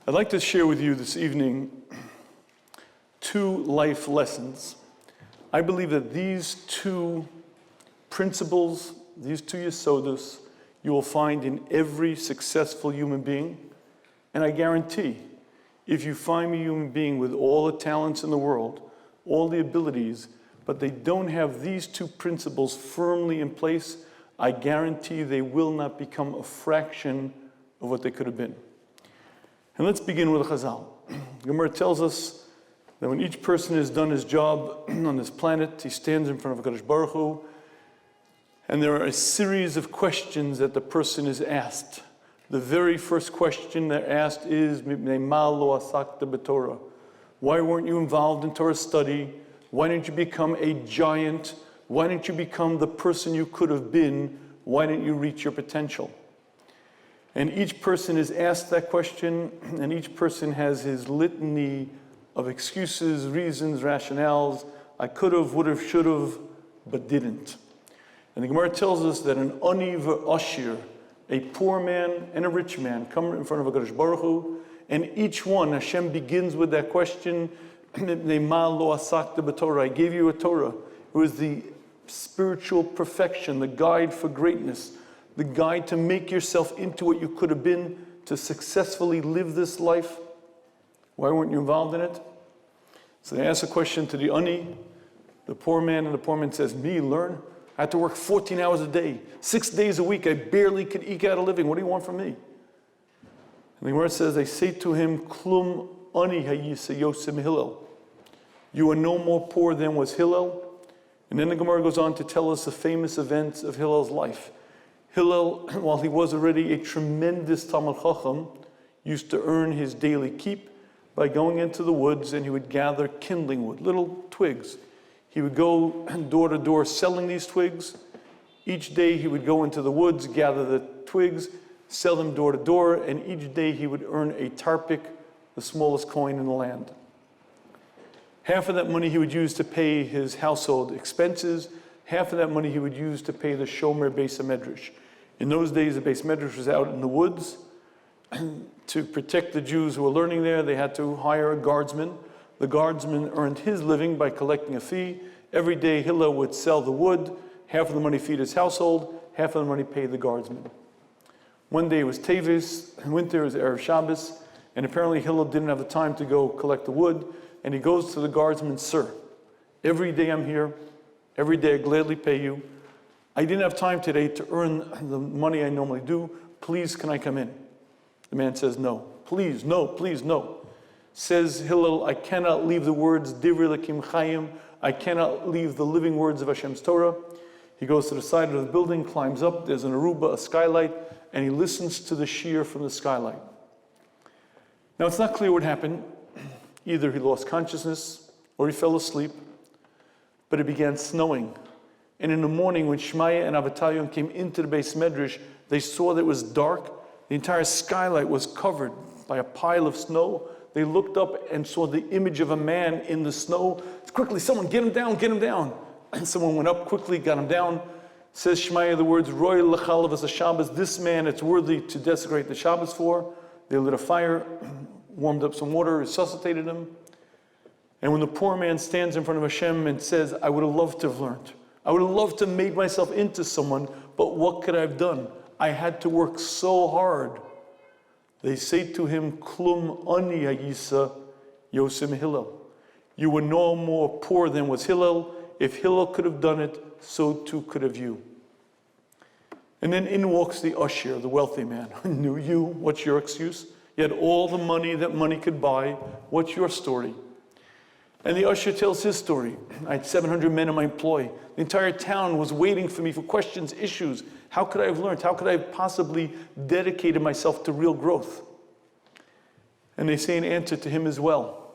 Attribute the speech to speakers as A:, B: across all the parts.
A: I'd like to share with you this evening two life lessons. I believe that these two principles, these two yesodus, you will find in every successful human being. And I guarantee, if you find a human being with all the talents in the world, all the abilities, but they don't have these two principles firmly in place, I guarantee they will not become a fraction of what they could have been. And let's begin with Chazal. Gemara tells us that when each person has done his job on this planet, he stands in front of HaKadosh Baruch Hu, and there are a series of questions that the person is asked. The very first question they're asked is, why weren't you involved in Torah study? Why didn't you become a giant? Why didn't you become the person you could have been? Why didn't you reach your potential? And each person is asked that question, and each person has his litany of excuses, reasons, rationales. I could have, would have, should have, but didn't. And the Gemara tells us that an ani v'ashir, a poor man and a rich man, come in front of HaKadosh Baruch Hu, and each one, Hashem begins with that question, I gave you a Torah. It was the spiritual perfection, the guide for greatness, the guide to make yourself into what you could have been, to successfully live this life. Why weren't you involved in it? So they ask a question to the ani, the poor man, and the poor man says, me, learn? I had to work 14 hours a day, 6 days a week. I barely could eke out a living. What do you want from me? And the Gemara says, they say to him, Klum ani hayisa yosim Hillel. You are no more poor than was Hillel. And then the Gemara goes on to tell us the famous events of Hillel's life. Hillel, while he was already a tremendous Talmid Chacham, used to earn his daily keep by going into the woods, and he would gather kindling wood, little twigs. He would go door to door selling these twigs. Each day he would go into the woods, gather the twigs, sell them door to door, and each day he would earn a tarpik, the smallest coin in the land. Half of that money he would use to pay his household expenses. Half of that money he would use to pay the Shomer Beis HaMedrash. In those days, the Beis HaMedrash was out in the woods. To protect the Jews who were learning there, they had to hire a guardsman. The guardsman earned his living by collecting a fee. Every day Hillel would sell the wood, half of the money feed his household, half of the money pay the guardsman. One day it was Tevis, in winter it was Erev Shabbos, and apparently Hillel didn't have the time to go collect the wood, and he goes to the guardsman, sir, every day I'm here, every day I gladly pay you. I didn't have time today to earn the money I normally do. Please, can I come in? The man says, no. Please, no, please, no. Says Hillel, I cannot leave the words Divrei Elokim Chayim. I cannot leave the living words of Hashem's Torah. He goes to the side of the building, climbs up, there's an aruba, a skylight, and he listens to the shiur from the skylight. Now it's not clear what happened. Either he lost consciousness or he fell asleep, but it began snowing. And in the morning when Shmaya and Avatalion came into the Beis Medrash, they saw that it was dark. The entire skylight was covered by a pile of snow. They looked up and saw the image of a man in the snow. Quickly, someone get him down, get him down. And someone went up quickly, got him down. Says Shmaya the words, Roy L'chalav as a Shabbos, this man it's worthy to desecrate the Shabbos for. They lit a fire, warmed up some water, resuscitated him. And when the poor man stands in front of Hashem and says, I would have loved to have learned. I would have loved to have made myself into someone, but what could I have done? I had to work so hard. They say to him, Klum ani hayisa yosim Hillel. You were no more poor than was Hillel. If Hillel could have done it, so too could have you. And then in walks the usher, the wealthy man. Knew you? What's your excuse? You had all the money that money could buy. What's your story? And the usher tells his story. I had 700 men in my employ. The entire town was waiting for me for questions, issues. How could I have learned? How could I have possibly dedicated myself to real growth? And they say an answer to him as well.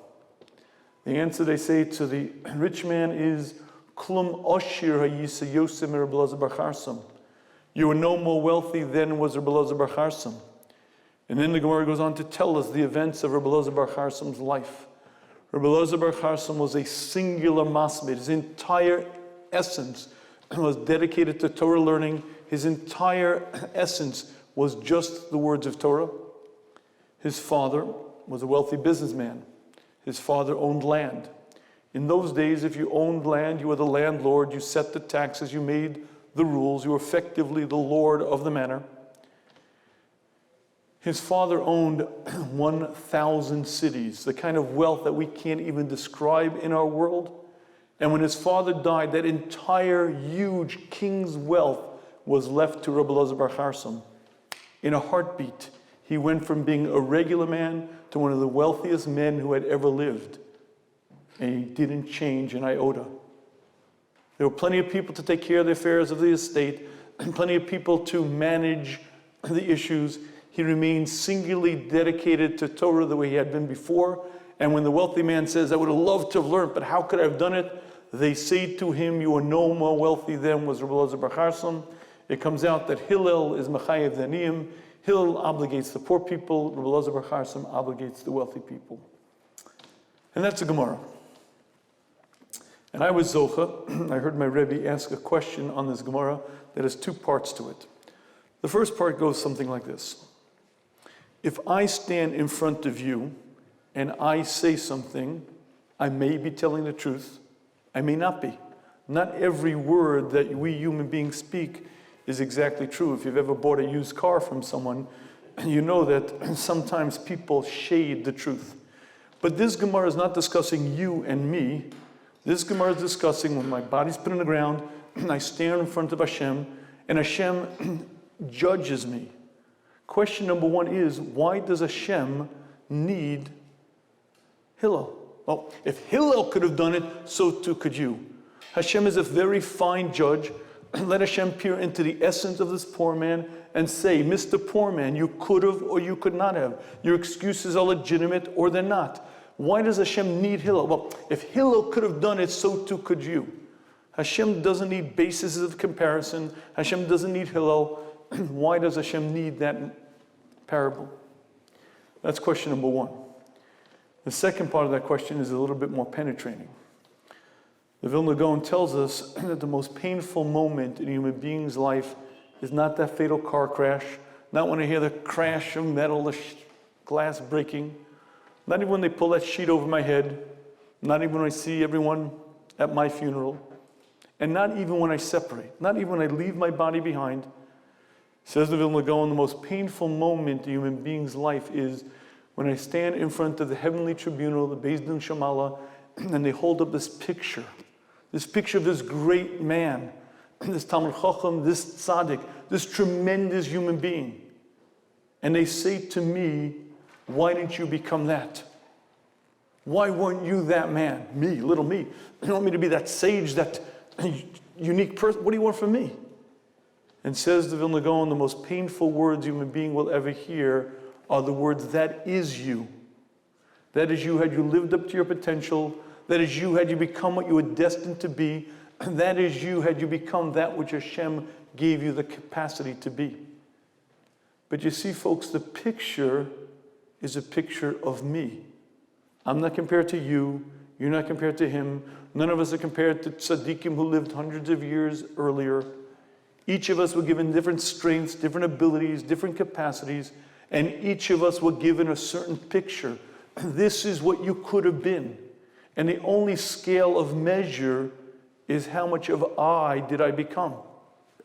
A: The answer they say to the rich man is, Klum oshir hayisa yosim Rabbi Elazar bar Charsam. You were no more wealthy than was Rabbi Elazar bar Charsam. And then the Gemara goes on to tell us the events of Rabbi Elazar bar Charsam's life. Rabbi Elazar bar Charsam was a singular masmid. His entire essence was dedicated to Torah learning. His entire essence was just the words of Torah. His father, was a wealthy businessman. His father owned land. In those days, if you owned land, you were the landlord, you set the taxes, you made the rules, you were effectively the lord of the manor. His father owned 1,000 cities, the kind of wealth that we can't even describe in our world. And when his father died, that entire huge king's wealth was left to Rabbi Elazar bar Charsam. In a heartbeat, he went from being a regular man to one of the wealthiest men who had ever lived. And he didn't change an iota. There were plenty of people to take care of the affairs of the estate, and plenty of people to manage the issues. He remained singularly dedicated to Torah the way he had been before. And when the wealthy man says, I would have loved to have learned, but how could I have done it? They say to him, you are no more wealthy than was Rabbi Elazar bar Charsam. It comes out that Hillel is Mechayev Daniyim. Hillel obligates the poor people. Rabbi Elazar bar Charsam obligates the wealthy people. And that's a Gemara. And I was Zocha. I heard my Rebbe ask a question on this Gemara that has two parts to it. The first part goes something like this. If I stand in front of you and I say something, I may be telling the truth, I may not be. Not every word that we human beings speak is exactly true. If you've ever bought a used car from someone, you know that sometimes people shade the truth. But this Gemara is not discussing you and me. This Gemara is discussing when my body's put in the ground, and I stand in front of Hashem, and Hashem judges me. Question number one is, why does Hashem need Hillel? Well, if Hillel could have done it, so too could you. Hashem is a very fine judge. Let Hashem peer into the essence of this poor man and say, Mr. Poor Man, you could have or you could not have. Your excuses are legitimate or they're not. Why does Hashem need Hillel? Well, if Hillel could have done it, so too could you. Hashem doesn't need bases of comparison. Hashem doesn't need Hillel. Why does Hashem need that parable? That's question number one. The second part of that question is a little bit more penetrating. The Vilna Gaon tells us that the most painful moment in a human being's life is not that fatal car crash, not when I hear the crash of metal, the glass breaking, not even when they pull that sheet over my head, not even when I see everyone at my funeral, and not even when I separate, not even when I leave my body behind. Says the Vilna Gaon, the most painful moment in a human being's life is when I stand in front of the heavenly tribunal, the Beis Din Shamala, and they hold up this picture of this great man, this Talmid Chacham, this tzaddik, this tremendous human being. And they say to me, why didn't you become that? Why weren't you that man? Me, little me. You want me to be that sage, that unique person? What do you want from me? And says the Vilna Gaon, the most painful words a human being will ever hear are the words, that is you. That is you had you lived up to your potential. That is you had you become what you were destined to be. That is you had you become that which Hashem gave you the capacity to be. But you see, folks, the picture is a picture of me. I'm not compared to you. You're not compared to him. None of us are compared to tzaddikim who lived hundreds of years earlier. Each of us were given different strengths, different abilities, different capacities, and each of us were given a certain picture. This is what you could have been. And the only scale of measure is how much of I did I become.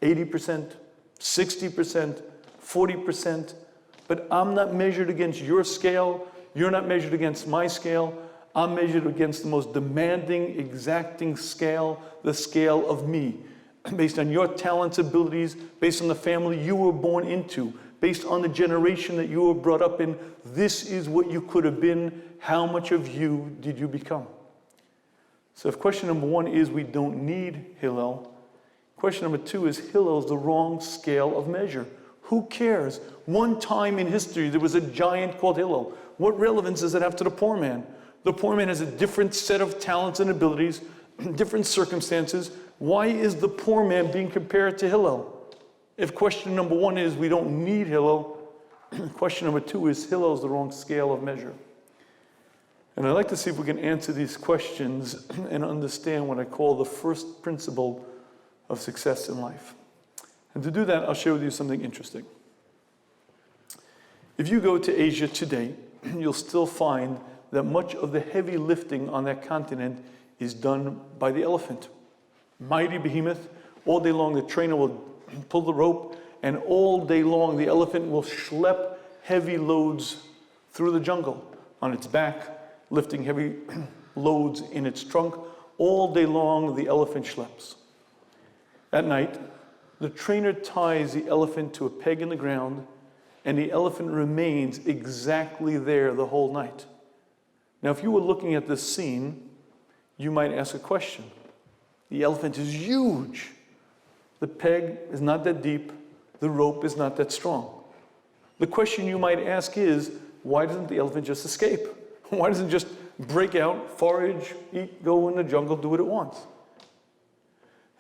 A: 80%, 60%, 40%. But I'm not measured against your scale. You're not measured against my scale. I'm measured against the most demanding, exacting scale, the scale of me. Based on your talents, abilities, based on the family you were born into, based on the generation that you were brought up in, this is what you could have been. How much of you did you become? So if question number one is we don't need Hillel, question number two is Hillel's the wrong scale of measure. Who cares? One time in history there was a giant called Hillel. What relevance does it have to the poor man? The poor man has a different set of talents and abilities, different circumstances. Why is the poor man being compared to Hillel? If question number one is we don't need Hillel, question number two is Hillel's the wrong scale of measure. And I'd like to see if we can answer these questions and understand what I call the first principle of success in life. And to do that, I'll share with you something interesting. If you go to Asia today, you'll still find that much of the heavy lifting on that continent is done by the elephant. Mighty behemoth, all day long the trainer will pull the rope, and all day long the elephant will schlep heavy loads through the jungle on its back, lifting heavy loads in its trunk. All day long the elephant schleps. At night, the trainer ties the elephant to a peg in the ground, and the elephant remains exactly there the whole night. Now, if you were looking at this scene, you might ask a question. The elephant is huge. The peg is not that deep. The rope is not that strong. The question you might ask is, why doesn't the elephant just escape? Why doesn't it just break out, forage, eat, go in the jungle, do what it wants?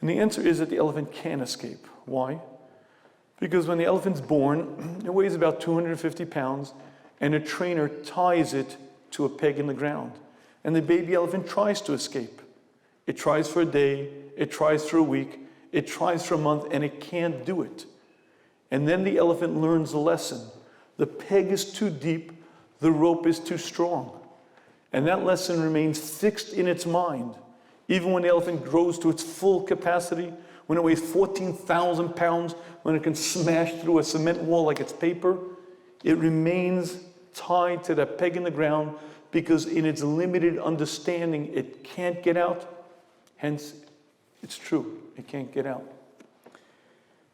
A: And the answer is that the elephant can escape. Why? Because when the elephant's born, it weighs about 250 pounds, and a trainer ties it to a peg in the ground. And the baby elephant tries to escape. It tries for a day, it tries for a week, it tries for a month, and it can't do it. And then the elephant learns the lesson. The peg is too deep, the rope is too strong. And that lesson remains fixed in its mind. Even when the elephant grows to its full capacity, when it weighs 14,000 pounds, when it can smash through a cement wall like it's paper, it remains tied to that peg in the ground because in its limited understanding, it can't get out. Hence, it's true, it can't get out.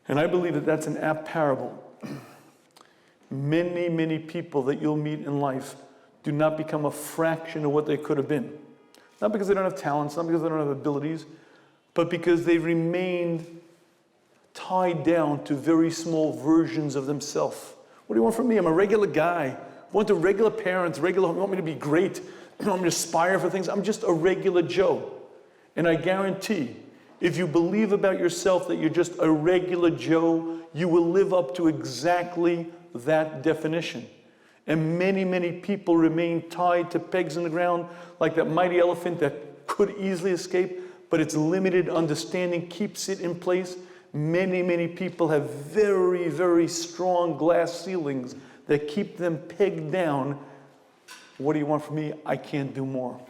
A: And I believe that that's an apt parable. Many, many people that you'll meet in life do not become a fraction of what they could have been. Not because they don't have talents, not because they don't have abilities, but because they remained tied down to very small versions of themselves. What do you want from me? I'm a regular guy. I want the regular parents, you want me to be great, you want me to aspire for things. I'm just a regular Joe. And I guarantee, if you believe about yourself that you're just a regular Joe, you will live up to exactly that definition. And many, many people remain tied to pegs in the ground like that mighty elephant that could easily escape, but its limited understanding keeps it in place. Many, many people have very, very strong glass ceilings that keep them pegged down. What do you want from me? I can't do more.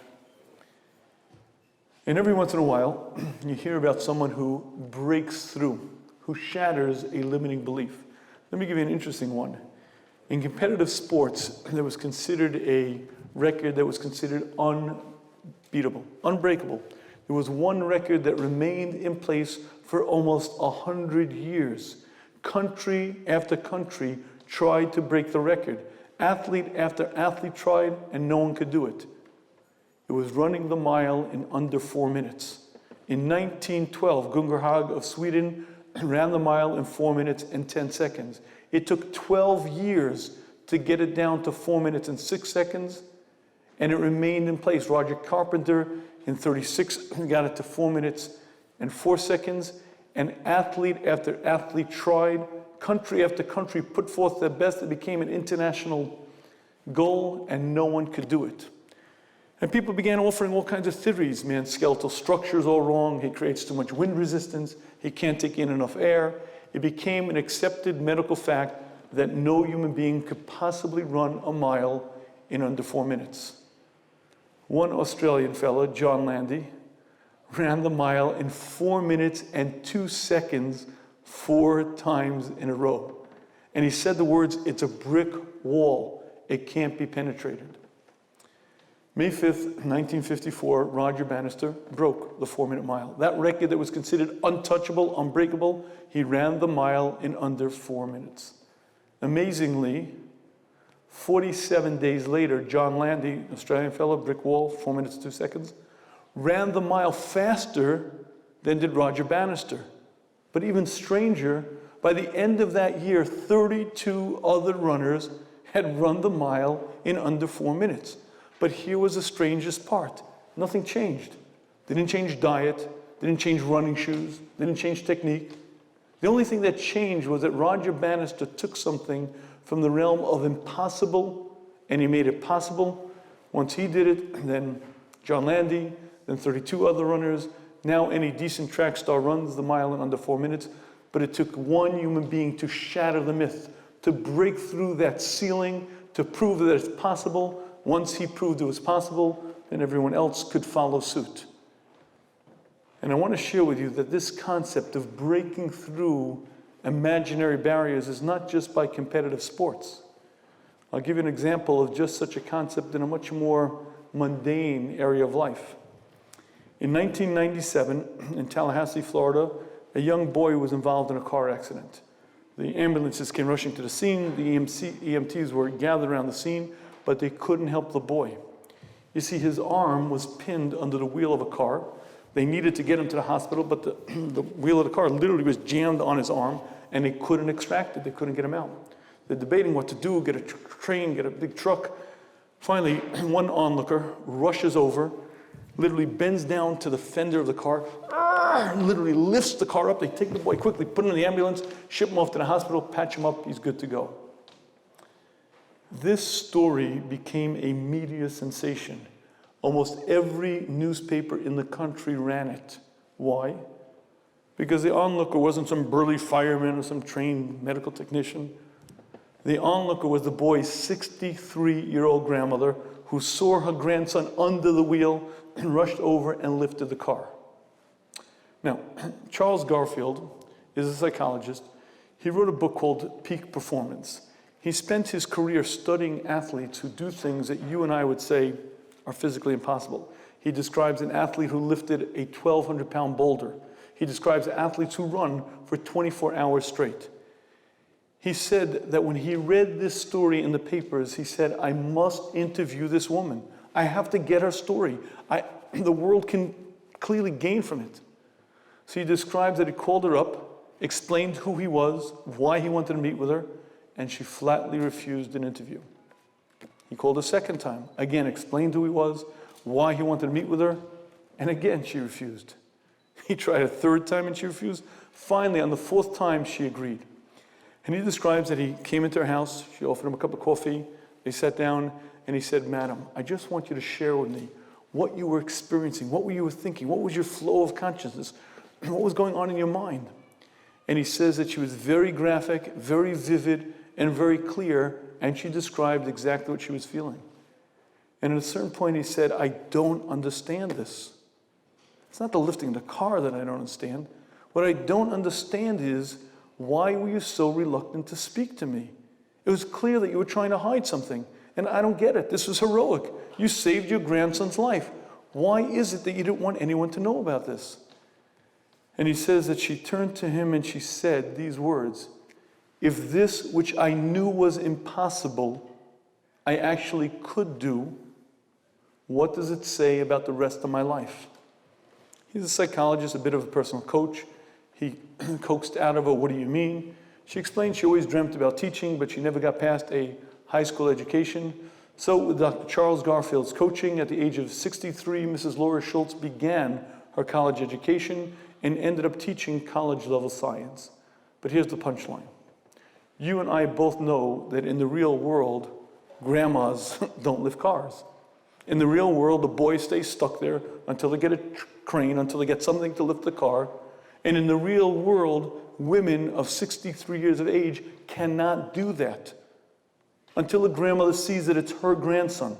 A: And every once in a while, you hear about someone who breaks through, who shatters a limiting belief. Let me give you an interesting one. In competitive sports, there was considered a record that was considered unbeatable, unbreakable. There was one record that remained in place for almost 100 years. Country after country tried to break the record. Athlete after athlete tried, and no one could do it. It was running the mile in under 4 minutes. In 1912, Gunnar Hag of Sweden ran the mile in 4 minutes and 10 seconds. It took 12 years to get it down to 4 minutes and 6 seconds, and it remained in place. Roger Carpenter in 36 got it to 4 minutes and 4 seconds, and athlete after athlete tried. Country after country put forth their best. It became an international goal, and no one could do it. And people began offering all kinds of theories. Man's skeletal structure is all wrong. He creates too much wind resistance. He can't take in enough air. It became an accepted medical fact that no human being could possibly run a mile in under 4 minutes. One Australian fellow, John Landy, ran the mile in 4 minutes and 2 seconds 4 times in a row. And he said the words, "It's a brick wall. It can't be penetrated." May 5th, 1954, Roger Bannister broke the 4-minute mile. That record that was considered untouchable, unbreakable, he ran the mile in under 4 minutes. Amazingly, 47 days later, John Landy, Australian fellow, brick wall, 4 minutes, 2 seconds, ran the mile faster than did Roger Bannister. But even stranger, by the end of that year, 32 other runners had run the mile in under 4 minutes. But here was the strangest part. Nothing changed. They didn't change diet. They didn't change running shoes. They didn't change technique. The only thing that changed was that Roger Bannister took something from the realm of impossible and he made it possible. Once he did it, then John Landy, then 32 other runners. Now any decent track star runs the mile in under 4 minutes. But it took one human being to shatter the myth, to break through that ceiling, to prove that it's possible. Once he proved it was possible, then everyone else could follow suit. And I want to share with you that this concept of breaking through imaginary barriers is not just by competitive sports. I'll give you an example of just such a concept in a much more mundane area of life. In 1997, in Tallahassee, Florida, a young boy was involved in a car accident. The ambulances came rushing to the scene. The EMTs were gathered around the scene, but they couldn't help the boy. You see, his arm was pinned under the wheel of a car. They needed to get him to the hospital, but the wheel of the car literally was jammed on his arm, and they couldn't extract it. They couldn't get him out. They're debating what to do, get a train, get a big truck. Finally, one onlooker rushes over, literally bends down to the fender of the car, literally lifts the car up. They take the boy quickly, put him in the ambulance, ship him off to the hospital, patch him up, he's good to go. This story became a media sensation. Almost every newspaper in the country ran it. Why? Because the onlooker wasn't some burly fireman or some trained medical technician. The onlooker was the boy's 63-year-old grandmother who saw her grandson under the wheel and rushed over and lifted the car. Now, Charles Garfield is a psychologist. He wrote a book called Peak Performance. He spent his career studying athletes who do things that you and I would say are physically impossible. He describes an athlete who lifted a 1,200-pound boulder. He describes athletes who run for 24 hours straight. He said that when he read this story in the papers, he said, I must interview this woman. I have to get her story. The world can clearly gain from it. So he describes that he called her up, explained who he was, why he wanted to meet with her, and she flatly refused an interview. He called a second time, again explained who he was, why he wanted to meet with her, and again she refused. He tried a third time and she refused. Finally, on the fourth time, she agreed. And he describes that he came into her house, she offered him a cup of coffee, they sat down, and he said, Madam, I just want you to share with me what you were experiencing, what you were thinking, what was your flow of consciousness, what was going on in your mind. And he says that she was very graphic, very vivid, and very clear, and she described exactly what she was feeling. And at a certain point he said, I don't understand this. It's not the lifting of the car that I don't understand. What I don't understand is, why were you so reluctant to speak to me? It was clear that you were trying to hide something, and I don't get it. This was heroic. You saved your grandson's life. Why is it that you didn't want anyone to know about this? And he says that she turned to him and she said these words, if this which I knew was impossible, I actually could do, what does it say about the rest of my life? He's a psychologist, a bit of a personal coach. He coaxed out of her, what do you mean? She explained she always dreamt about teaching, but she never got past a high school education. So with Dr. Charles Garfield's coaching, at the age of 63, Mrs. Laura Schultz began her college education and ended up teaching college-level science. But here's the punchline. You and I both know that in the real world, grandmas don't lift cars. In the real world, the boys stay stuck there until they get a crane, until they get something to lift the car. And in the real world, women of 63 years of age cannot do that. Until a grandmother sees that it's her grandson.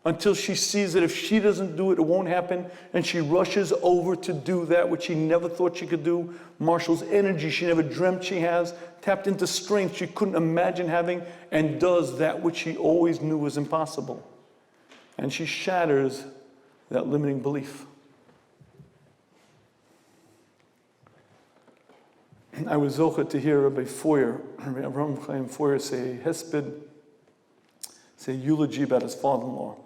A: Until she sees that if she doesn't do it, it won't happen. And she rushes over to do that which she never thought she could do. Marshals energy she never dreamt she has. Tapped into strength she couldn't imagine having. And does that which she always knew was impossible. And she shatters that limiting belief. I was zocher to hear Rabbi Foyer, Rabbi Foyer say hesped, say eulogy about his father-in-law.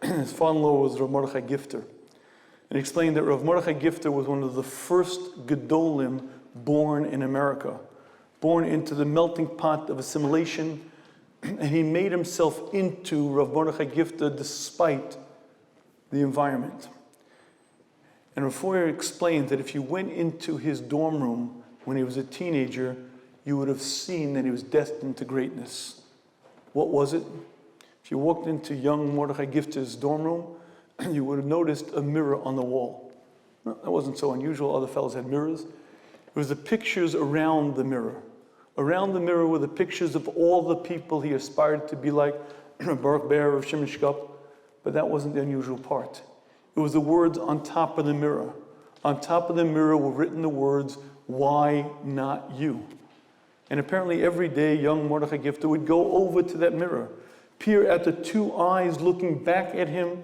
A: His father-in-law was Rav Mordechai Gifter. And he explained that Rav Mordechai Gifter was one of the first Gedolim born in America, born into the melting pot of assimilation, and he made himself into Rav Mordechai Gifter despite the environment. And Rav Foyer explained that if you went into his dorm room when he was a teenager, you would have seen that he was destined to greatness. What was it? If you walked into young Mordechai Gifter's dorm room, you would have noticed a mirror on the wall. No, that wasn't so unusual. Other fellows had mirrors. It was the pictures around the mirror Around the mirror were the pictures of all the people he aspired to be like, Baruch Bear of Shimon Shkop, but that wasn't the unusual part. It was the words on top of the mirror. On top of the mirror were written the words, "Why not you?" And apparently every day, young Mordechai Gifter would go over to that mirror, peer at the two eyes looking back at him,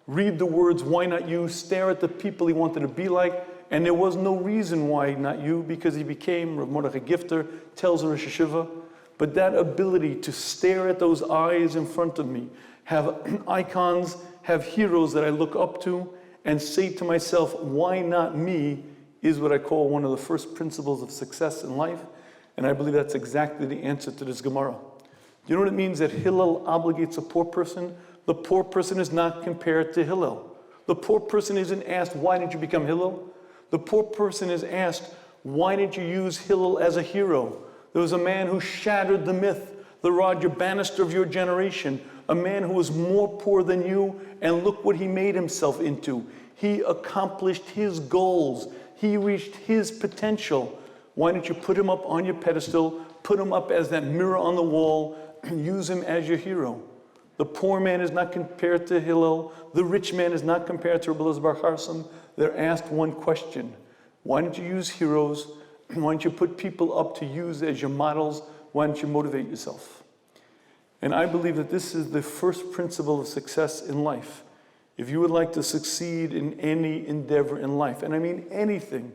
A: read the words, "Why not you?" stare at the people he wanted to be like, and there was no reason why not you, because he became, Rav Mordechai Gifter tells Rosh Hashiva, but that ability to stare at those eyes in front of me, have icons, have heroes that I look up to, and say to myself, "Why not me?" is what I call one of the first principles of success in life. And I believe that's exactly the answer to this Gemara. You know what it means that Hillel obligates a poor person? The poor person is not compared to Hillel. The poor person isn't asked, "Why did you become Hillel?" The poor person is asked, "Why did you use Hillel as a hero?" There was a man who shattered the myth, the Roger Bannister of your generation, a man who was more poor than you, and look what he made himself into. He accomplished his goals. He reached his potential. Why don't you put him up on your pedestal, put him up as that mirror on the wall, and use him as your hero? The poor man is not compared to Hillel. The rich man is not compared to Rabbi Elazar Bar Charsam. They're asked one question. Why don't you use heroes? Why don't you put people up to use as your models? Why don't you motivate yourself? And I believe that this is the first principle of success in life. If you would like to succeed in any endeavor in life, and I mean anything,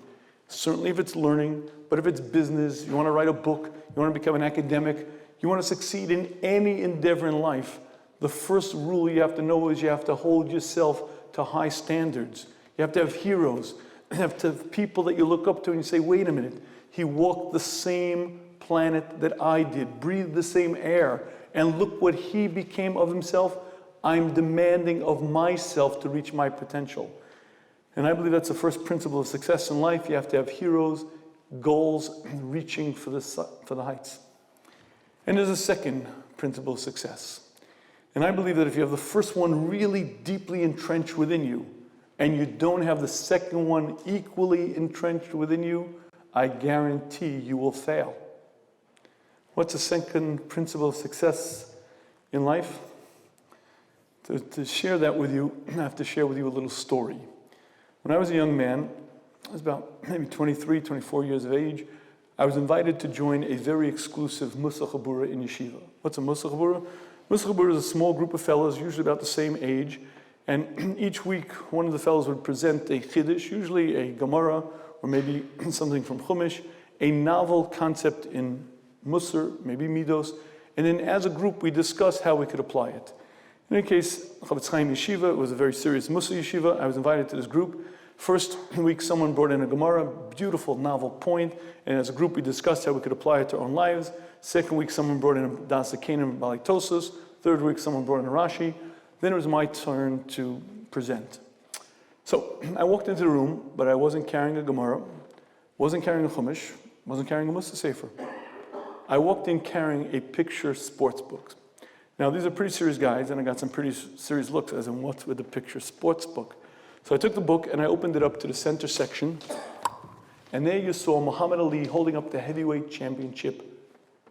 A: certainly if it's learning, but if it's business, you want to write a book, you want to become an academic, you want to succeed in any endeavor in life, the first rule you have to know is you have to hold yourself to high standards. You have to have heroes. You have to have people that you look up to and you say, "Wait a minute, he walked the same planet that I did, breathed the same air, and look what he became of himself. I'm demanding of myself to reach my potential." And I believe that's the first principle of success in life. You have to have heroes, goals, reaching for the heights. And there's a second principle of success. And I believe that if you have the first one really deeply entrenched within you, and you don't have the second one equally entrenched within you, I guarantee you will fail. What's the second principle of success in life? To share that with you, I have to share with you a little story. When I was a young man, I was about maybe 23, 24 years of age, I was invited to join a very exclusive Mussar Chabura in yeshiva. What's a Mussar Chabura? Mussar Chabura is a small group of fellows, usually about the same age, and each week one of the fellows would present a chiddush, usually a Gemara, or maybe something from Chumash, a novel concept in Mussar, maybe Midos, and then as a group we discussed how we could apply it. In any case, Chavetz Chaim Yeshiva, it was a very serious Mussar Yeshiva. I was invited to this group. First week, someone brought in a Gemara, beautiful novel point, and as a group we discussed how we could apply it to our own lives. Second week, someone brought in a Das Akanim Balitosus. Third week, someone brought in a Rashi. Then it was my turn to present. So I walked into the room, but I wasn't carrying a Gemara, wasn't carrying a Chumash, wasn't carrying a Mussar Sefer. I walked in carrying a picture sports book. Now, these are pretty serious guys, and I got some pretty serious looks as in what's with the picture sports book. So I took the book and I opened it up to the center section, and there you saw Muhammad Ali holding up the heavyweight championship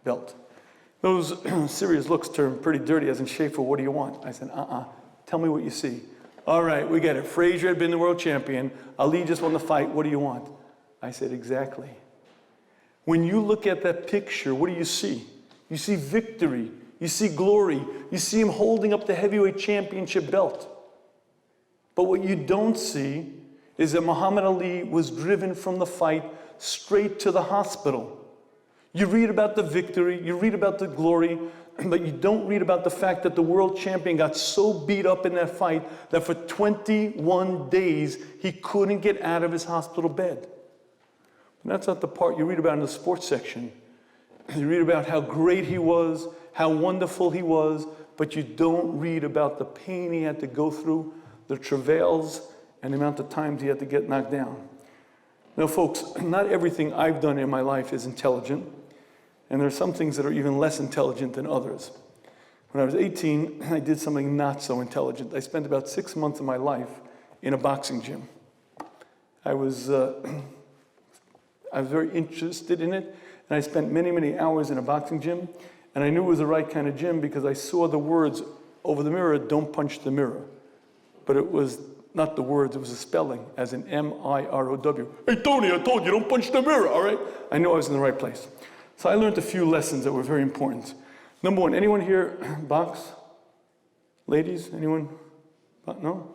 A: belt. Those serious looks turned pretty dirty, as in, "Shafier, what do you want?" I said, tell me what you see. "All right, we get it. Frazier had been the world champion. Ali just won the fight. What do you want?" I said, "Exactly." When you look at that picture, what do you see? You see victory. You see glory. You see him holding up the heavyweight championship belt. But what you don't see is that Muhammad Ali was driven from the fight straight to the hospital. You read about the victory, you read about the glory, but you don't read about the fact that the world champion got so beat up in that fight that for 21 days he couldn't get out of his hospital bed. And that's not the part you read about in the sports section. You read about how great he was, how wonderful he was, but you don't read about the pain he had to go through, the travails, and the amount of times he had to get knocked down. Now, folks, not everything I've done in my life is intelligent, and there are some things that are even less intelligent than others. When I was 18, I did something not so intelligent. I spent about 6 months of my life in a boxing gym. I was very interested in it, And I spent many, many hours in a boxing gym, and I knew it was the right kind of gym because I saw the words over the mirror, "Don't punch the mirror." But it was not the words, it was the spelling, as in M-I-R-O-W. "Hey, Tony, I told you, don't punch the mirror," all right? I knew I was in the right place. So I learned a few lessons that were very important. Number one, anyone here box? Ladies, anyone? No?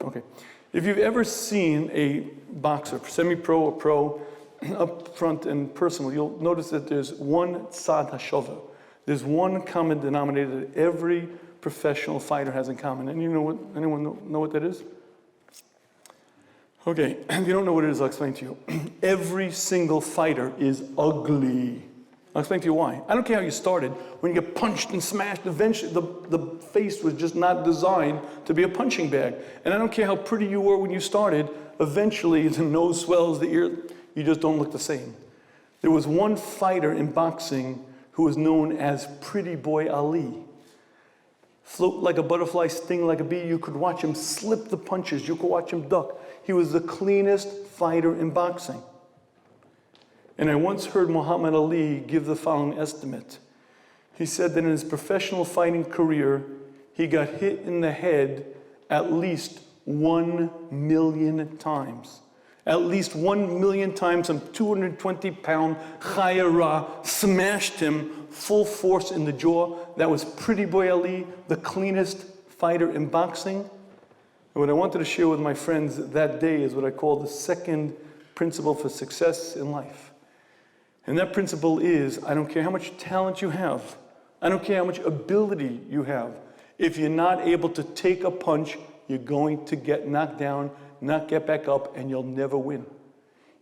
A: Okay. If you've ever seen a boxer, semi-pro or pro, up front and personal, you'll notice that there's one tzad hashova. There's one common denominator that every professional fighter has in common. And anyone know what that is? Okay, if you don't know what it is, I'll explain to you. Every single fighter is ugly. I'll explain to you why. I don't care how you started. When you get punched and smashed, eventually the face was just not designed to be a punching bag. And I don't care how pretty you were when you started, eventually the nose swells, the ear, you just don't look the same. There was one fighter in boxing who was known as Pretty Boy Ali. Float like a butterfly, sting like a bee. You could watch him slip the punches. You could watch him duck. He was the cleanest fighter in boxing. And I once heard Muhammad Ali give the following estimate. He said that in his professional fighting career, he got hit in the head at least 1 million times. At least 1 million times, some 220-pound Chayara smashed him full force in the jaw. That was Pretty Boy Ali, the cleanest fighter in boxing. And what I wanted to share with my friends that day is what I call the second principle for success in life. And that principle is, I don't care how much talent you have, I don't care how much ability you have, if you're not able to take a punch, you're going to get knocked down, not get back up, and you'll never win.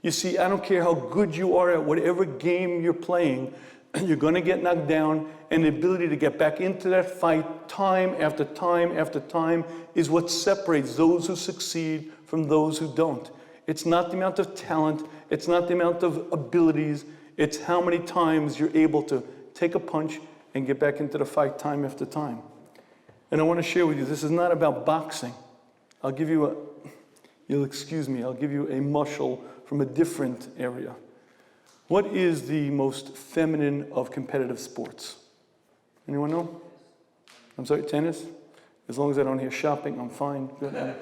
A: You see, I don't care how good you are at whatever game you're playing, you're going to get knocked down, and the ability to get back into that fight time after time after time is what separates those who succeed from those who don't. It's not the amount of talent, it's not the amount of abilities, it's how many times you're able to take a punch and get back into the fight time after time. And I want to share with you, this is not about boxing. I'll give you you'll excuse me, I'll give you a mushal from a different area. What is the most feminine of competitive sports? Anyone know? I'm sorry, tennis? As long as I don't hear shopping, I'm fine. Good.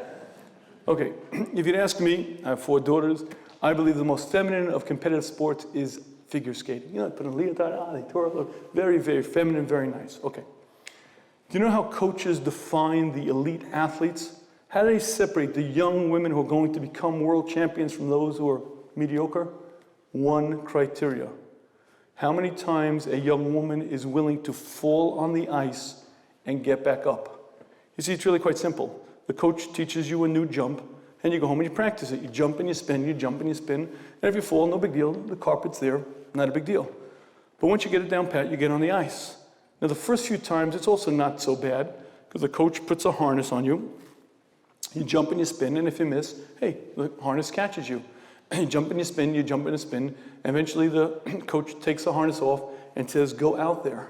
A: Okay, if you'd ask me, I have 4 daughters, I believe the most feminine of competitive sports is figure skating. You know, put a leotard, they tore up, very, very feminine, very nice. Okay. Do you know how coaches define the elite athletes? How do they separate the young women who are going to become world champions from those who are mediocre? One criteria. How many times a young woman is willing to fall on the ice and get back up? You see, it's really quite simple. The coach teaches you a new jump, and you go home and you practice it. You jump and you spin, you jump and you spin, and if you fall, no big deal. The carpet's there, not a big deal. But once you get it down pat, you get on the ice. Now, the first few times, it's also not so bad, because the coach puts a harness on you. You jump and you spin, and if you miss, hey, the harness catches you. You jump and you spin, you jump and you spin, and eventually the coach takes the harness off and says, go out there.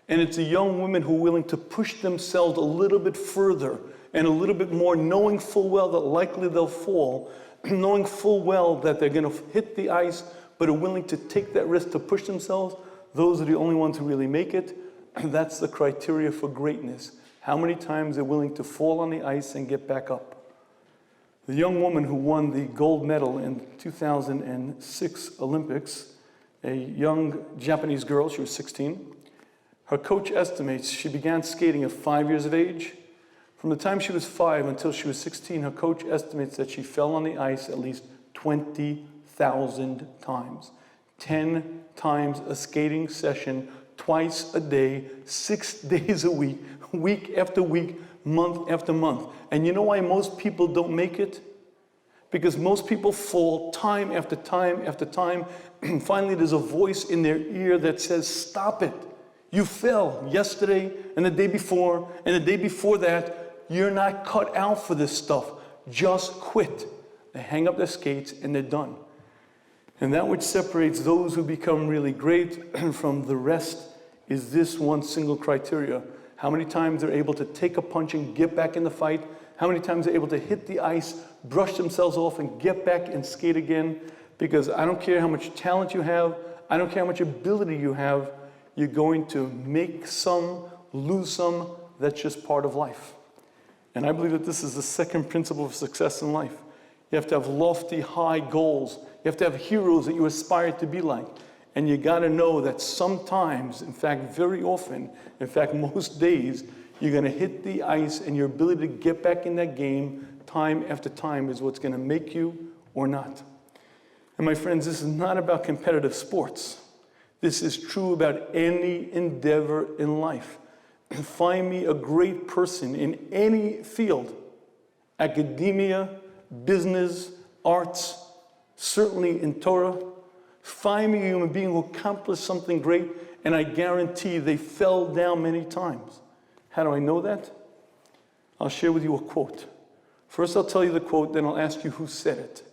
A: And it's a young woman who are willing to push themselves a little bit further and a little bit more, knowing full well that likely they'll fall, knowing full well that they're going to hit the ice, but are willing to take that risk to push themselves. Those are the only ones who really make it. And that's the criteria for greatness. How many times they're willing to fall on the ice and get back up. The young woman who won the gold medal in 2006 Olympics, a young Japanese girl, she was 16. Her coach estimates she began skating at 5 years of age. From the time she was 5 until she was 16, her coach estimates that she fell on the ice at least 20,000 times. 10 times a skating session, twice a day, 6 days a week, week after week, month after month. And you know why most people don't make it? Because most people fall time after time after time. And finally, there's a voice in their ear that says, stop it. You fell yesterday and the day before and the day before that. You're not cut out for this stuff. Just quit. They hang up their skates and they're done. And that which separates those who become really great from the rest is this one single criteria. How many times they're able to take a punch and get back in the fight. How many times they're able to hit the ice, brush themselves off, and get back and skate again. Because I don't care how much talent you have. I don't care how much ability you have, you're going to make some, lose some. That's just part of life. And I believe that this is the second principle of success in life. You have to have lofty, high goals. You have to have heroes that you aspire to be like. And you got to know that sometimes, in fact, very often, in fact, most days, you're going to hit the ice, and your ability to get back in that game time after time is what's going to make you or not. And my friends, this is not about competitive sports. This is true about any endeavor in life. Find me a great person in any field, academia, business, arts, certainly in Torah. Find me a human being who accomplished something great, and I guarantee they fell down many times. How do I know that? I'll share with you a quote. First, I'll tell you the quote, then I'll ask you who said it.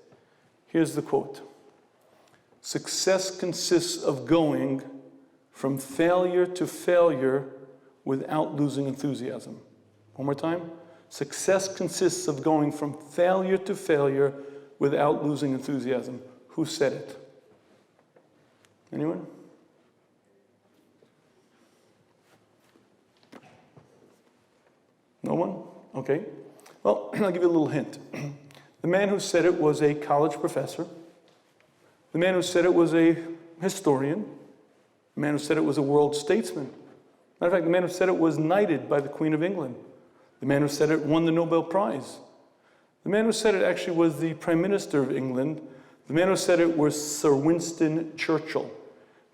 A: Here's the quote. Success consists of going from failure to failure without losing enthusiasm. One more time. Success consists of going from failure to failure without losing enthusiasm. Who said it? Anyone? No one? Okay. Well, I'll give you a little hint. The man who said it was a college professor. The man who said it was a historian. The man who said it was a world statesman. Matter of fact, the man who said it was knighted by the Queen of England. The man who said it won the Nobel Prize. The man who said it actually was the Prime Minister of England. The man who said it was Sir Winston Churchill.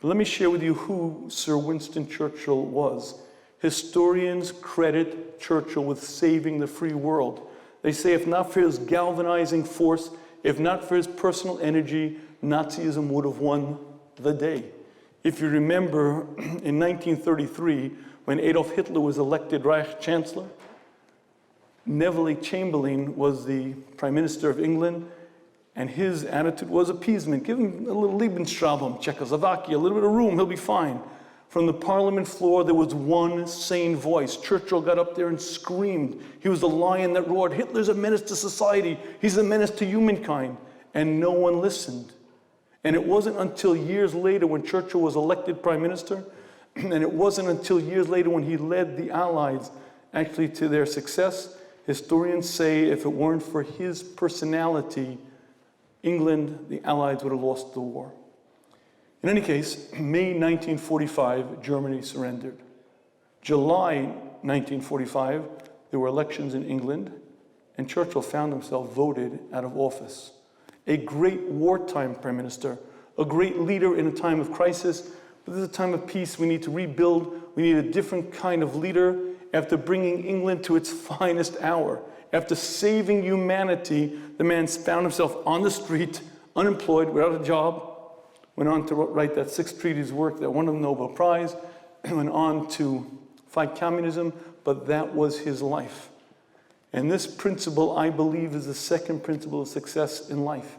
A: But let me share with you who Sir Winston Churchill was. Historians credit Churchill with saving the free world. They say if not for his galvanizing force, if not for his personal energy, Nazism would have won the day. If you remember, in 1933, when Adolf Hitler was elected Reich Chancellor, Neville Chamberlain was the Prime Minister of England, and his attitude was appeasement. Give him a little Lebensraum, Czechoslovakia, a little bit of room, he'll be fine. From the parliament floor, there was one sane voice. Churchill got up there and screamed. He was the lion that roared, Hitler's a menace to society. He's a menace to humankind. And no one listened. And it wasn't until years later when Churchill was elected prime minister, and it wasn't until years later when he led the Allies actually to their success. Historians say if it weren't for his personality, England, the Allies would have lost the war. In any case, May 1945, Germany surrendered. July 1945, there were elections in England, and Churchill found himself voted out of office. A great wartime prime minister, a great leader in a time of crisis, but this is a time of peace. We need to rebuild. We need a different kind of leader. After bringing England to its finest hour, after saving humanity, the man found himself on the street, unemployed, without a job, went on to write that 6 treatise work that won him the Nobel Prize, went on to fight communism, but that was his life. And this principle, I believe, is the second principle of success in life.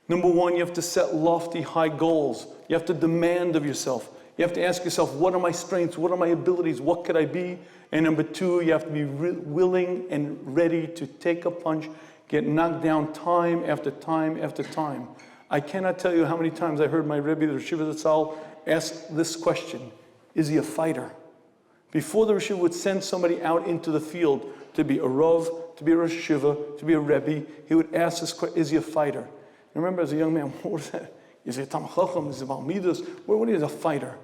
A: Number one, you have to set lofty, high goals. You have to demand of yourself. You have to ask yourself, what are my strengths? What are my abilities? What could I be? And number two, you have to be willing and ready to take a punch, get knocked down time after time after time. I cannot tell you how many times I heard my Rabbi, the Yeshiva Zatzal, ask this question: is he a fighter? Before the Yeshiva would send somebody out into the field to be a Rav, to be a Rosh Yeshiva, to be a Rebbe, he would ask this question: is he a fighter? And remember, as a young man, what is that? Is he a Tam Chacham? Is he a Balmidas? What is a fighter?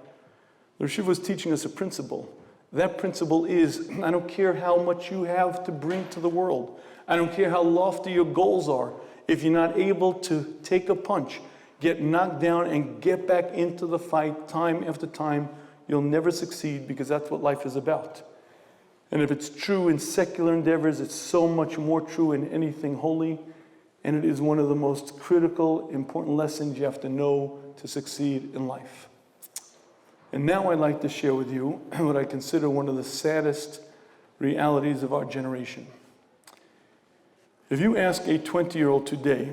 A: The Yeshiva was teaching us a principle. That principle is, I don't care how much you have to bring to the world. I don't care how lofty your goals are. If you're not able to take a punch, get knocked down, and get back into the fight time after time, you'll never succeed, because that's what life is about. And if it's true in secular endeavors, it's so much more true in anything holy. And it is one of the most critical, important lessons you have to know to succeed in life. And now I'd like to share with you what I consider one of the saddest realities of our generation. If you ask a 20-year-old today,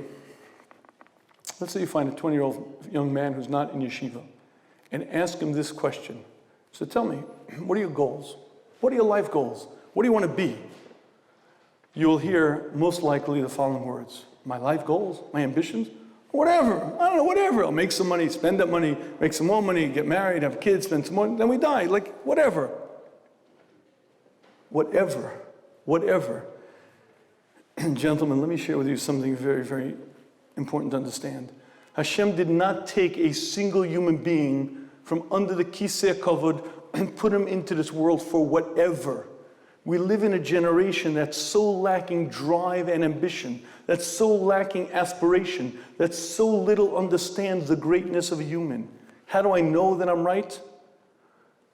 A: let's say you find a 20-year-old young man who's not in yeshiva, and ask him this question. So tell me, what are your goals? What are your life goals? What do you want to be? You'll hear most likely the following words: my life goals, my ambitions? Whatever, I don't know, whatever. I'll make some money, spend that money, make some more money, get married, have kids, spend some more, then we die. Like, whatever. Whatever. Gentlemen, let me share with you something very, very important to understand. Hashem did not take a single human being from under the kisei kavod and put him into this world for whatever. We live in a generation that's so lacking drive and ambition, that's so lacking aspiration, that so little understands the greatness of a human. How do I know that I'm right?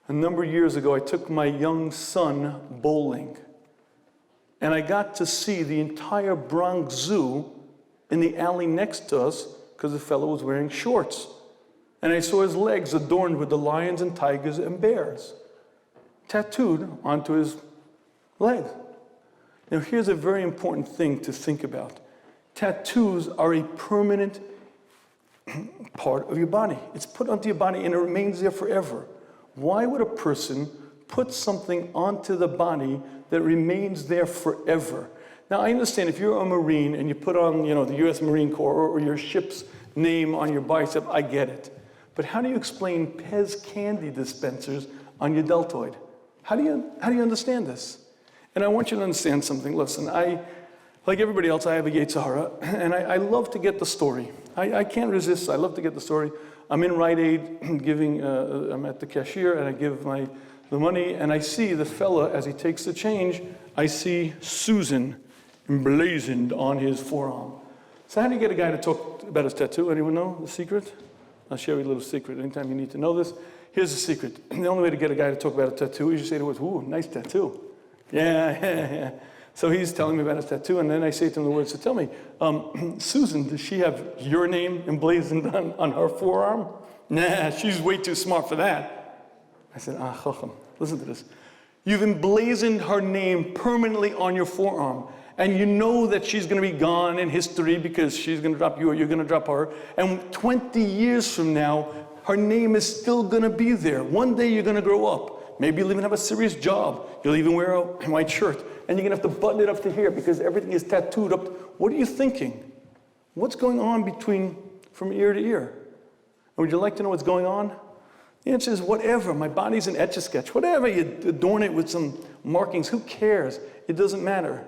A: A number of years ago, I took my young son bowling. And I got to see the entire Bronx Zoo in the alley next to us because the fellow was wearing shorts. And I saw his legs adorned with the lions and tigers and bears, tattooed onto his leg. Now here's a very important thing to think about. Tattoos are a permanent part of your body. It's put onto your body and it remains there forever. Why would a person put something onto the body that remains there forever? Now I understand if you're a Marine and you put on, the U.S. Marine Corps or your ship's name on your bicep, I get it. But how do you explain Pez candy dispensers on your deltoid? How do you understand this? And I want you to understand something. Listen, like everybody else, I have a Yetzer Hara, and I love to get the story. I can't resist. I love to get the story. I'm in Rite Aid giving, I'm at the cashier, and I give the money, and I see the fella, as he takes the change, I see Susan emblazoned on his forearm. So how do you get a guy to talk about his tattoo? Anyone know the secret? I'll share you a little secret. Anytime you need to know this, here's the secret. The only way to get a guy to talk about a tattoo is you say to him, ooh, nice tattoo. Yeah. So he's telling me about his tattoo, and then I say to him the words, so tell me, Susan, does she have your name emblazoned on her forearm? Nah, she's way too smart for that. I said, Chacham, listen to this. You've emblazoned her name permanently on your forearm, and you know that she's going to be gone in history because she's going to drop you or you're going to drop her, and 20 years from now, her name is still going to be there. One day you're going to grow up. Maybe you'll even have a serious job. You'll even wear a white shirt. And you're going to have to button it up to here because everything is tattooed up. What are you thinking? What's going on from ear to ear? And would you like to know what's going on? The answer is whatever. My body's an Etch-a-Sketch. Whatever, you adorn it with some markings. Who cares? It doesn't matter.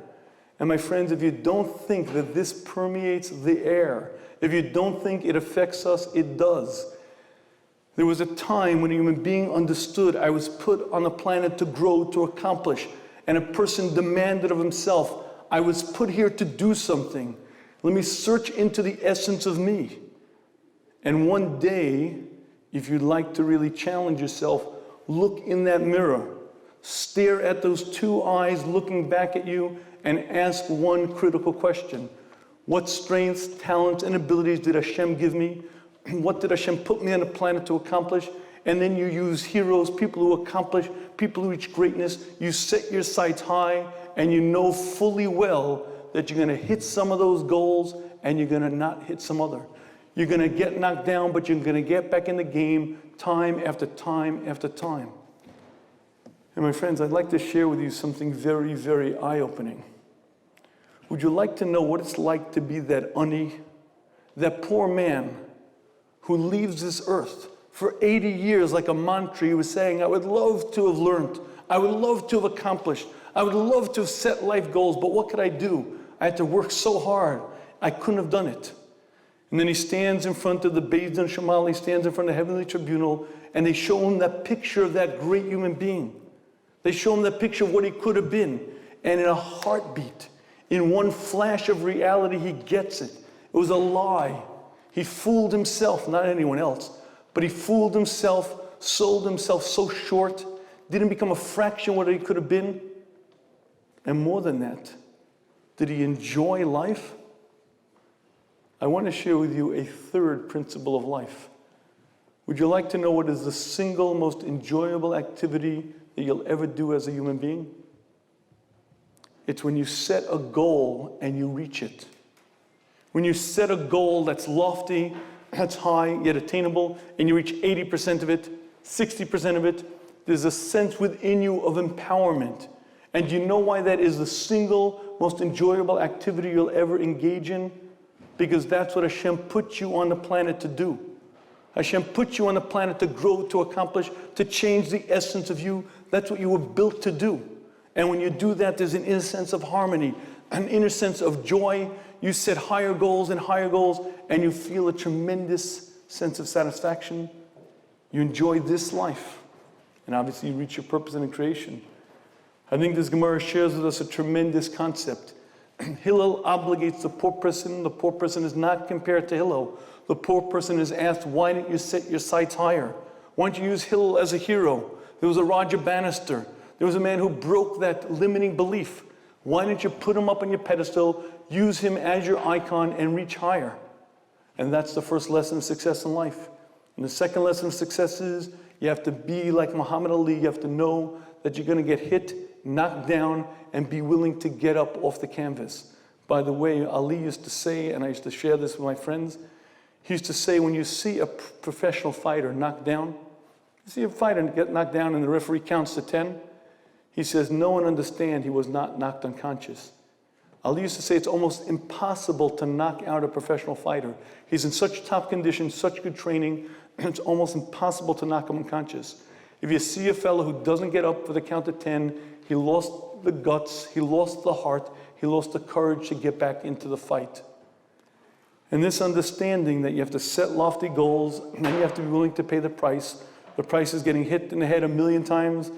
A: And my friends, if you don't think that this permeates the air, if you don't think it affects us, it does. There was a time when a human being understood I was put on the planet to grow, to accomplish, and a person demanded of himself, I was put here to do something. Let me search into the essence of me. And one day, if you'd like to really challenge yourself, look in that mirror, stare at those two eyes looking back at you, and ask one critical question. What strengths, talents, and abilities did Hashem give me? What did Hashem put me on the planet to accomplish? And then you use heroes, people who accomplish, people who reach greatness. You set your sights high, and you know fully well that you're going to hit some of those goals, and you're going to not hit some other. You're going to get knocked down, but you're going to get back in the game time after time after time. And my friends, I'd like to share with you something very, very eye-opening. Would you like to know what it's like to be that ani, that poor man who leaves this earth for 80 years like a mantra? He was saying, I would love to have learned. I would love to have accomplished. I would love to have set life goals, but what could I do? I had to work so hard. I couldn't have done it. And then he stands in front of the Benzion Shamal, he stands in front of the heavenly tribunal, and they show him that picture of that great human being. They show him that picture of what he could have been. And in a heartbeat, in one flash of reality, he gets it. It was a lie. He fooled himself, not anyone else, but he fooled himself, sold himself so short, didn't become a fraction of what he could have been. And more than that, did he enjoy life? I want to share with you a third principle of life. Would you like to know what is the single most enjoyable activity that you'll ever do as a human being? It's when you set a goal and you reach it. When you set a goal that's lofty, that's high, yet attainable, and you reach 80% of it, 60% of it, there's a sense within you of empowerment. And you know why that is the single most enjoyable activity you'll ever engage in? because that's what Hashem put you on the planet to do. Hashem put you on the planet to grow, to accomplish, to change the essence of you. That's what you were built to do. And when you do that, there's an inner sense of harmony, an inner sense of joy. You set higher goals, and you feel a tremendous sense of satisfaction. You enjoy this life. And obviously you reach your purpose in creation. I think this Gemara shares with us a tremendous concept. Hillel obligates the poor person. The poor person is not compared to Hillel. The poor person is asked, why didn't you set your sights higher? Why don't you use Hillel as a hero? There was a Roger Bannister. There was a man who broke that limiting belief. Why didn't you put him up on your pedestal, use him as your icon, and reach higher? And that's the first lesson of success in life. And the second lesson of success is you have to be like Muhammad Ali. You have to know that you're going to get hit, knocked down, and be willing to get up off the canvas. By the way, Ali used to say, and I used to share this with my friends, he used to say, when you see a professional fighter knocked down, you see a fighter get knocked down and the referee counts to 10, he says, no one understands he was not knocked unconscious. Ali used to say it's almost impossible to knock out a professional fighter. He's in such top condition, such good training, it's almost impossible to knock him unconscious. If you see a fellow who doesn't get up for the count of 10, he lost the guts, he lost the heart, he lost the courage to get back into the fight. And this understanding that you have to set lofty goals, and then you have to be willing to pay the price. The price is getting hit in the head 1,000,000 times.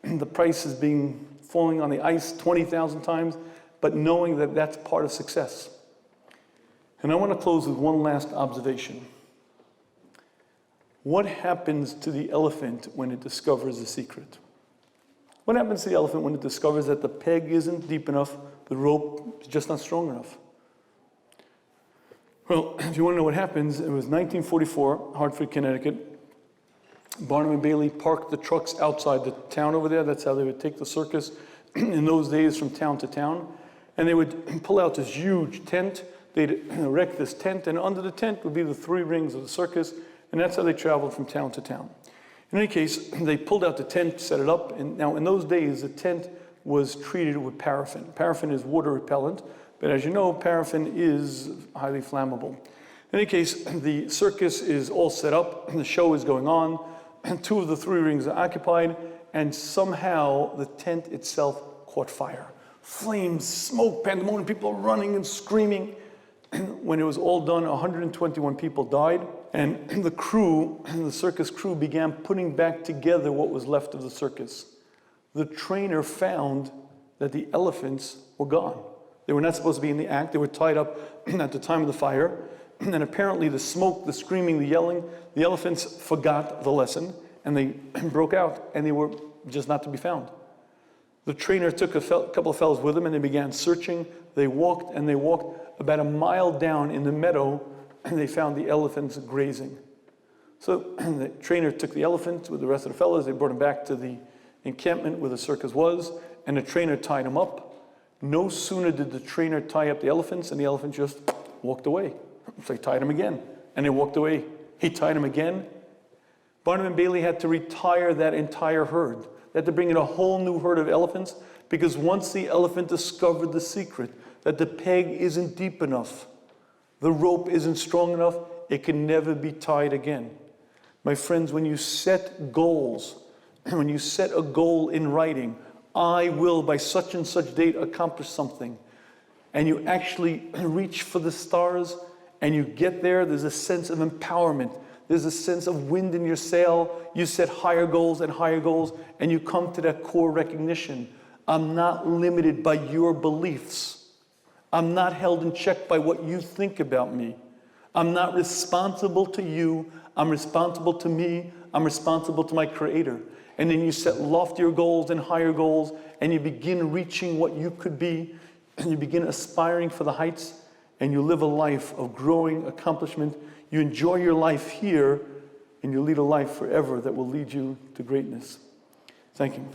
A: The price is falling on the ice 20,000 times, but knowing that that's part of success. And I want to close with one last observation. What happens to the elephant when it discovers the secret? What happens to the elephant when it discovers that the peg isn't deep enough, the rope is just not strong enough? Well, if you want to know what happens, it was 1944, Hartford, Connecticut. Barnum and Bailey parked the trucks outside the town over there. That's how they would take the circus in those days from town to town. And they would pull out this huge tent. They'd erect this tent, and under the tent would be the 3 rings of the circus, and that's how they traveled from town to town. In any case, they pulled out the tent, set it up, and now in those days, the tent was treated with paraffin. Paraffin is water repellent, but as you know, paraffin is highly flammable. In any case, the circus is all set up, the show is going on, and 2 of the 3 rings are occupied, and somehow the tent itself caught fire. Flames, smoke, pandemonium, people running and screaming. When it was all done, 121 people died, and the circus crew began putting back together what was left of the circus. The trainer found that the elephants were gone. They were not supposed to be in the act. They were tied up at the time of the fire. And apparently the smoke, the screaming, the yelling, the elephants forgot the lesson, and they broke out, and they were just not to be found. The trainer took a couple of fellows with him, and they began searching. They walked, and they walked about a mile down in the meadow, and they found the elephants grazing. So the trainer took the elephant with the rest of the fellows. They brought him back to the encampment where the circus was, and the trainer tied him up. No sooner did the trainer tie up the elephants, and the elephant just walked away. So he tied him again, and they walked away. He tied him again. Barnum and Bailey had to retire that entire herd. They had to bring in a whole new herd of elephants, because once the elephant discovered the secret, that the peg isn't deep enough, the rope isn't strong enough, it can never be tied again. My friends, when you set goals, when you set a goal in writing, I will by such and such date accomplish something, and you actually reach for the stars and you get there, there's a sense of empowerment. There's a sense of wind in your sail. You set higher goals, and you come to that core recognition. I'm not limited by your beliefs. I'm not held in check by what you think about me. I'm not responsible to you. I'm responsible to me. I'm responsible to my Creator. And then you set loftier goals and higher goals, and you begin reaching what you could be, and you begin aspiring for the heights, and you live a life of growing accomplishment. You enjoy your life here, and you lead a life forever that will lead you to greatness. Thank you.